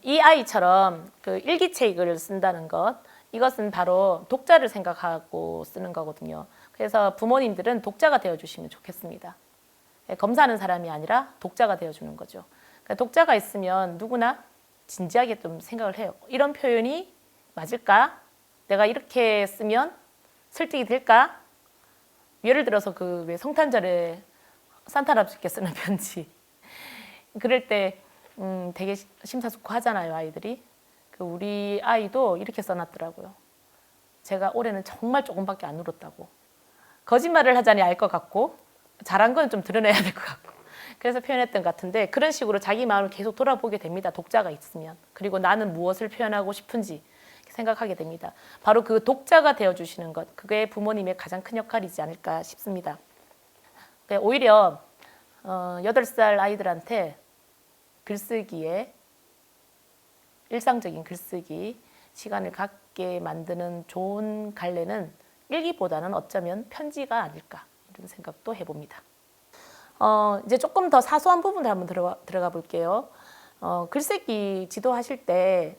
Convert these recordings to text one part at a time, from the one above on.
이 아이처럼 그 일기책을 쓴다는 것, 이것은 바로 독자를 생각하고 쓰는 거거든요. 그래서 부모님들은 독자가 되어주시면 좋겠습니다. 검사하는 사람이 아니라 독자가 되어주는 거죠. 그러니까 독자가 있으면 누구나 진지하게 좀 생각을 해요. 이런 표현이 맞을까? 내가 이렇게 쓰면 설득이 될까? 예를 들어서 그 왜 성탄절에 산타 할아버지께 쓰는 편지. 그럴 때 되게 심사숙고하잖아요, 아이들이. 그 우리 아이도 이렇게 써놨더라고요. 제가 올해는 정말 조금밖에 안 울었다고. 거짓말을 하자니 알 것 같고 잘한 건 좀 드러내야 될 것 같고. 그래서 표현했던 것 같은데 그런 식으로 자기 마음을 계속 돌아보게 됩니다. 독자가 있으면. 그리고 나는 무엇을 표현하고 싶은지 생각하게 됩니다. 바로 그 독자가 되어주시는 것, 그게 부모님의 가장 큰 역할이지 않을까 싶습니다. 오히려 8살 아이들한테 글쓰기에 일상적인 글쓰기 시간을 갖게 만드는 좋은 갈래는 일기보다는 어쩌면 편지가 아닐까 이런 생각도 해봅니다. 이제 조금 더 사소한 부분을 한번 들어가 볼게요. 글쓰기 지도하실 때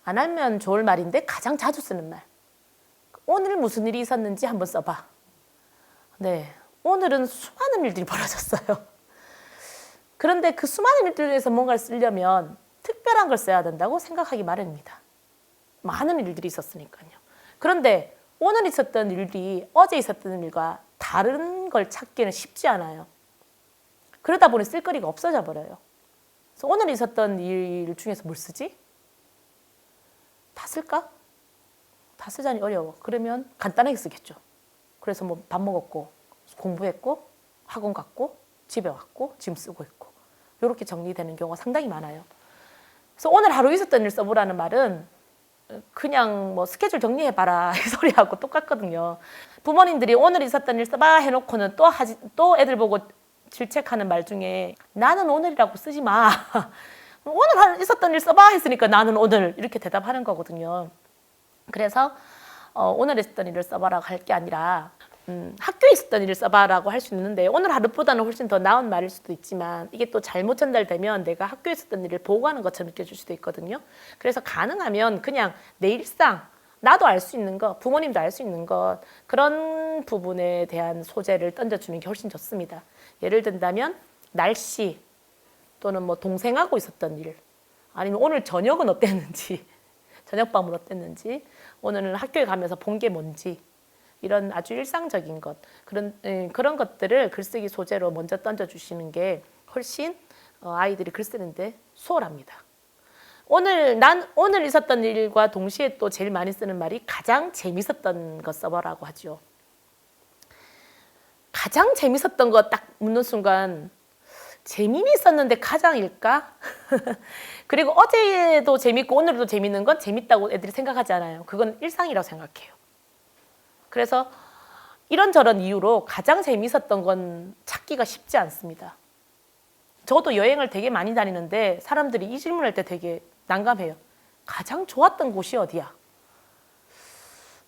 안 하면 좋을 말인데 가장 자주 쓰는 말. 오늘 무슨 일이 있었는지 한번 써봐. 네, 오늘은 수많은 일들이 벌어졌어요. 그런데 그 수많은 일들 중에서 뭔가를 쓰려면 특별한 걸 써야 된다고 생각하기 마련입니다. 많은 일들이 있었으니까요. 그런데 오늘 있었던 일이 어제 있었던 일과 다른 걸 찾기는 쉽지 않아요. 그러다 보니 쓸거리가 없어져 버려요. 그래서 오늘 있었던 일 중에서 뭘 쓰지? 다 쓸까? 다 쓰자니 어려워. 그러면 간단하게 쓰겠죠. 그래서 뭐 밥 먹었고 공부했고 학원 갔고 집에 왔고 지금 쓰고 있고 이렇게 정리되는 경우가 상당히 많아요. 그래서 오늘 하루 있었던 일 써보라는 말은 그냥 뭐 스케줄 정리해봐라 이 소리하고 똑같거든요. 부모님들이 오늘 있었던 일 써봐 해놓고는 또 애들 보고 질책하는 말 중에 나는 오늘이라고 쓰지 마. 오늘 있었던 일 써봐 했으니까 나는 오늘 이렇게 대답하는 거거든요. 그래서 오늘 있었던 일을 써봐라고 할 게 아니라 학교에 있었던 일을 써봐라고 할 수 있는데 오늘 하루보다는 훨씬 더 나은 말일 수도 있지만 이게 또 잘못 전달되면 내가 학교에 있었던 일을 보고하는 것처럼 느껴질 수도 있거든요. 그래서 가능하면 그냥 내 일상, 나도 알 수 있는 것, 부모님도 알 수 있는 것 그런 부분에 대한 소재를 던져주는 게 훨씬 좋습니다. 예를 든다면 날씨 또는 뭐 동생하고 있었던 일 아니면 오늘 저녁은 어땠는지 저녁밤은 어땠는지 오늘은 학교에 가면서 본 게 뭔지 이런 아주 일상적인 것 그런 것들을 글쓰기 소재로 먼저 던져주시는 게 훨씬 아이들이 글 쓰는데 수월합니다. 오늘 있었던 일과 동시에 또 제일 많이 쓰는 말이 가장 재밌었던 것 써보라고 하죠. 가장 재밌었던 거 딱 묻는 순간 재미는 있었는데 가장일까? 그리고 어제도 재밌고 오늘도 재밌는 건 재밌다고 애들이 생각하지 않아요. 그건 일상이라고 생각해요. 그래서 이런저런 이유로 가장 재밌었던 건 찾기가 쉽지 않습니다. 저도 여행을 되게 많이 다니는데 사람들이 이 질문할 때 되게 난감해요. 가장 좋았던 곳이 어디야?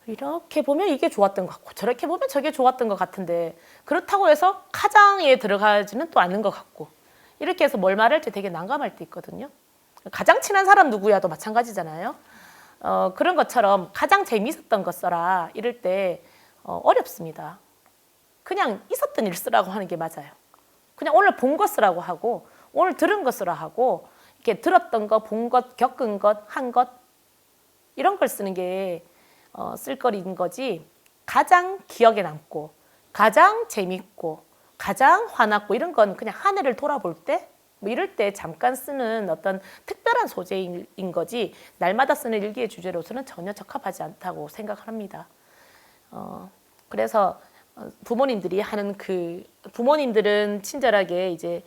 이렇게 보면 이게 좋았던 것 같고 저렇게 보면 저게 좋았던 것 같은데 그렇다고 해서 가장에 들어가지는 또 않는 것 같고 이렇게 해서 뭘 말할지 되게 난감할 때 있거든요. 가장 친한 사람 누구야도 마찬가지잖아요. 그런 것처럼 가장 재미있었던 거 써라 이럴 때 어렵습니다. 그냥 있었던 일 쓰라고 하는 게 맞아요. 그냥 오늘 본 거 쓰라고 하고 오늘 들은 거 쓰라 하고 이렇게 들었던 거, 본 것, 겪은 것, 한 것 이런 걸 쓰는 게 쓸거리인 거지 가장 기억에 남고 가장 재밌고 가장 화났고 이런 건 그냥 한 해를 돌아볼 때 뭐 이럴 때 잠깐 쓰는 어떤 특별한 소재인 거지 날마다 쓰는 일기의 주제로서는 전혀 적합하지 않다고 생각을 합니다. 그래서 부모님들이 하는 부모님들은 친절하게 이제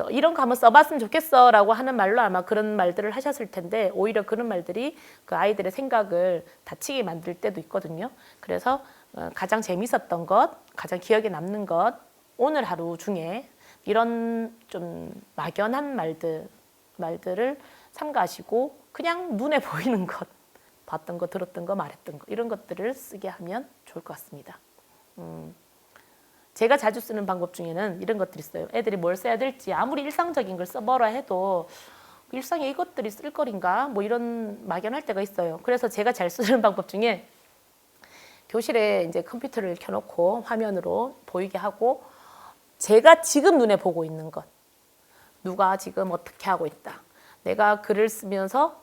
이런 거 한번 써봤으면 좋겠어라고 하는 말로 아마 그런 말들을 하셨을 텐데 오히려 그런 말들이 그 아이들의 생각을 다치게 만들 때도 있거든요. 그래서 가장 재밌었던 것, 가장 기억에 남는 것, 오늘 하루 중에 이런 좀 막연한 말들을 삼가시고 그냥 눈에 보이는 것, 봤던 거, 들었던 거, 말했던 거 이런 것들을 쓰게 하면 좋을 것 같습니다. 제가 자주 쓰는 방법 중에는 이런 것들이 있어요. 애들이 뭘 써야 될지 아무리 일상적인 걸 써보라 해도 일상에 이것들이 쓸거리인가 뭐 이런 막연할 때가 있어요. 그래서 제가 잘 쓰는 방법 중에 교실에 이제 컴퓨터를 켜놓고 화면으로 보이게 하고 제가 지금 눈에 보고 있는 것, 누가 지금 어떻게 하고 있다. 내가 글을 쓰면서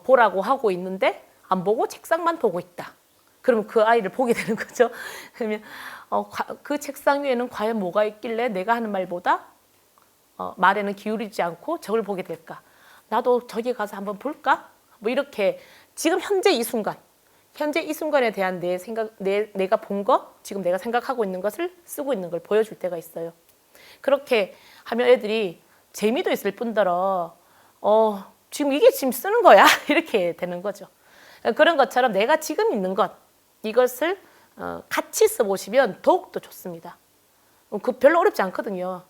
보라고 하고 있는데 안 보고 책상만 보고 있다. 그러면 그 아이를 보게 되는 거죠. 그러면 그 책상 위에는 과연 뭐가 있길래 내가 하는 말보다 말에는 기울이지 않고 저걸 보게 될까? 나도 저기 가서 한번 볼까? 뭐 이렇게 지금 현재 이 순간에 대한 내 생각, 내가 본 것, 지금 내가 생각하고 있는 것을 쓰고 있는 걸 보여줄 때가 있어요. 그렇게 하면 애들이 재미도 있을 뿐더러 지금 이게 지금 쓰는 거야? 이렇게 되는 거죠. 그런 것처럼 내가 지금 있는 것, 이것을 같이 써보시면 더욱더 좋습니다. 그 별로 어렵지 않거든요.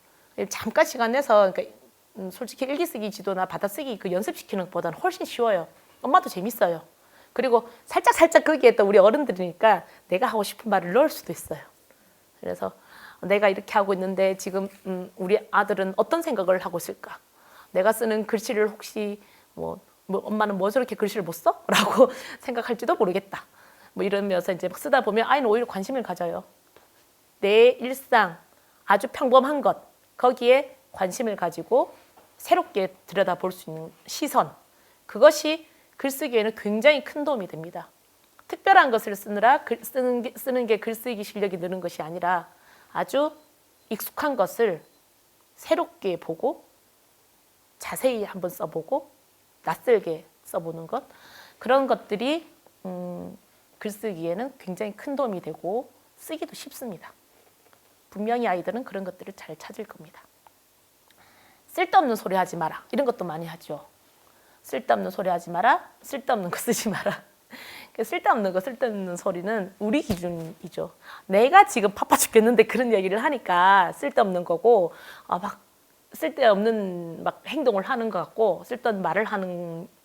잠깐 시간 내서 그러니까 솔직히 일기 쓰기 지도나 받아쓰기 그 연습시키는 것보다는 훨씬 쉬워요. 엄마도 재밌어요. 그리고 살짝 거기에 또 우리 어른들이니까 내가 하고 싶은 말을 넣을 수도 있어요. 그래서 내가 이렇게 하고 있는데 지금 우리 아들은 어떤 생각을 하고 있을까? 내가 쓰는 글씨를 혹시 뭐 엄마는 뭐 저렇게 글씨를 못 써? 라고 생각할지도 모르겠다. 뭐 이러면서 이제 막 쓰다 보면 아이는 오히려 관심을 가져요. 내 일상 아주 평범한 것 거기에 관심을 가지고 새롭게 들여다볼 수 있는 시선, 그것이 글쓰기에는 굉장히 큰 도움이 됩니다. 특별한 것을 쓰느라 쓰는 게 글쓰기 실력이 느는 것이 아니라 아주 익숙한 것을 새롭게 보고 자세히 한번 써보고 낯설게 써보는 것, 그런 것들이 글쓰기에는 굉장히 큰 도움이 되고 쓰기도 쉽습니다. 분명히 아이들은 그런 것들을 잘 찾을 겁니다. 쓸데없는 소리 하지 마라. 이런 것도 많이 하죠. 쓸데없는 소리 하지 마라. 쓸데없는 거 쓰지 마라. 쓸데없는 거, 쓸데없는 소리는 우리 기준이죠. 내가 지금 바빠 죽겠는데 그런 얘기를 하니까 쓸데없는 거고 막 쓸데없는 막 행동을 하는 것 같고 쓸데없는 말을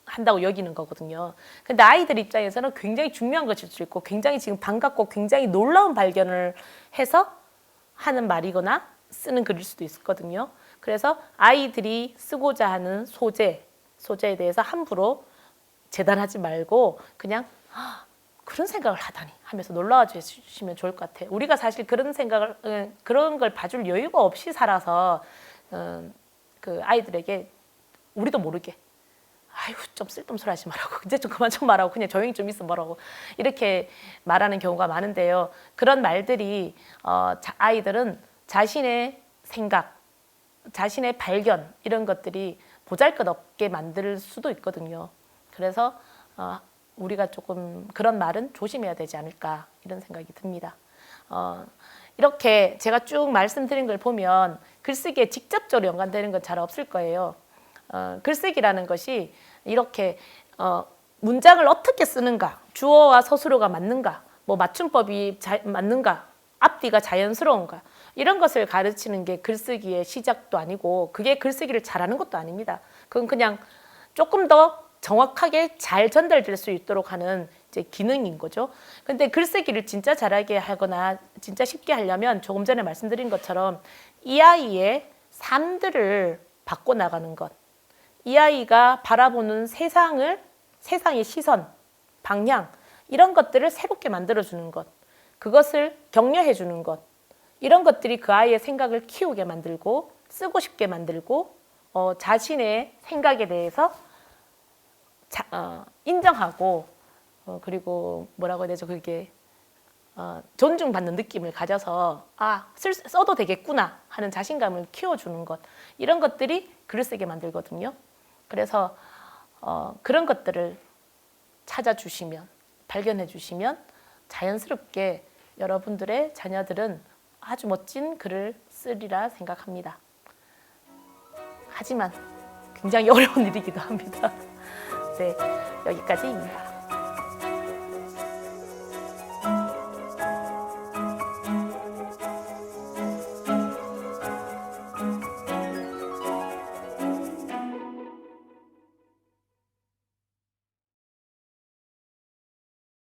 한다고 여기는 거거든요. 근데 아이들 입장에서는 굉장히 중요한 것일 수 있고 굉장히 지금 반갑고 굉장히 놀라운 발견을 해서 하는 말이거나 쓰는 글일 수도 있거든요. 그래서 아이들이 쓰고자 하는 소재에 대해서 함부로 재단하지 말고 그냥 그런 생각을 하다니 하면서 놀라워 주시면 좋을 것 같아요. 우리가 사실 그런 걸 봐줄 여유가 없이 살아서 그 아이들에게 우리도 모르게 아이고 좀 쓸데없는 소리 하지 말라고 이제 좀 그만 좀 말하고 그냥 조용히 좀 있어 뭐라고 이렇게 말하는 경우가 많은데요. 그런 말들이 아이들은 자신의 생각, 자신의 발견 이런 것들이 보잘것없게 만들 수도 있거든요. 그래서 우리가 조금 그런 말은 조심해야 되지 않을까 이런 생각이 듭니다. 이렇게 제가 쭉 말씀드린 걸 보면 글쓰기에 직접적으로 연관되는 건 잘 없을 거예요. 글쓰기라는 것이 이렇게 문장을 어떻게 쓰는가, 주어와 서술어가 맞는가, 뭐 맞춤법이 맞는가, 앞뒤가 자연스러운가 이런 것을 가르치는 게 글쓰기의 시작도 아니고 그게 글쓰기를 잘하는 것도 아닙니다. 그건 그냥 조금 더 정확하게 잘 전달될 수 있도록 하는 이제 기능인 거죠. 근데 글쓰기를 진짜 잘하게 하거나 진짜 쉽게 하려면 조금 전에 말씀드린 것처럼 이 아이의 삶들을 바꿔나가는 것, 이 아이가 바라보는 세상의 시선, 방향 이런 것들을 새롭게 만들어주는 것, 그것을 격려해주는 것, 이런 것들이 그 아이의 생각을 키우게 만들고 쓰고 싶게 만들고 자신의 생각에 대해서 인정하고 그리고 뭐라고 해야 되죠? 그게 존중받는 느낌을 가져서 써도 되겠구나 하는 자신감을 키워주는 것, 이런 것들이 글을 쓰게 만들거든요. 그래서 그런 것들을 찾아주시면, 발견해 주시면 자연스럽게 여러분들의 자녀들은 아주 멋진 글을 쓰리라 생각합니다. 하지만 굉장히 어려운 일이기도 합니다. 네, 여기까지입니다.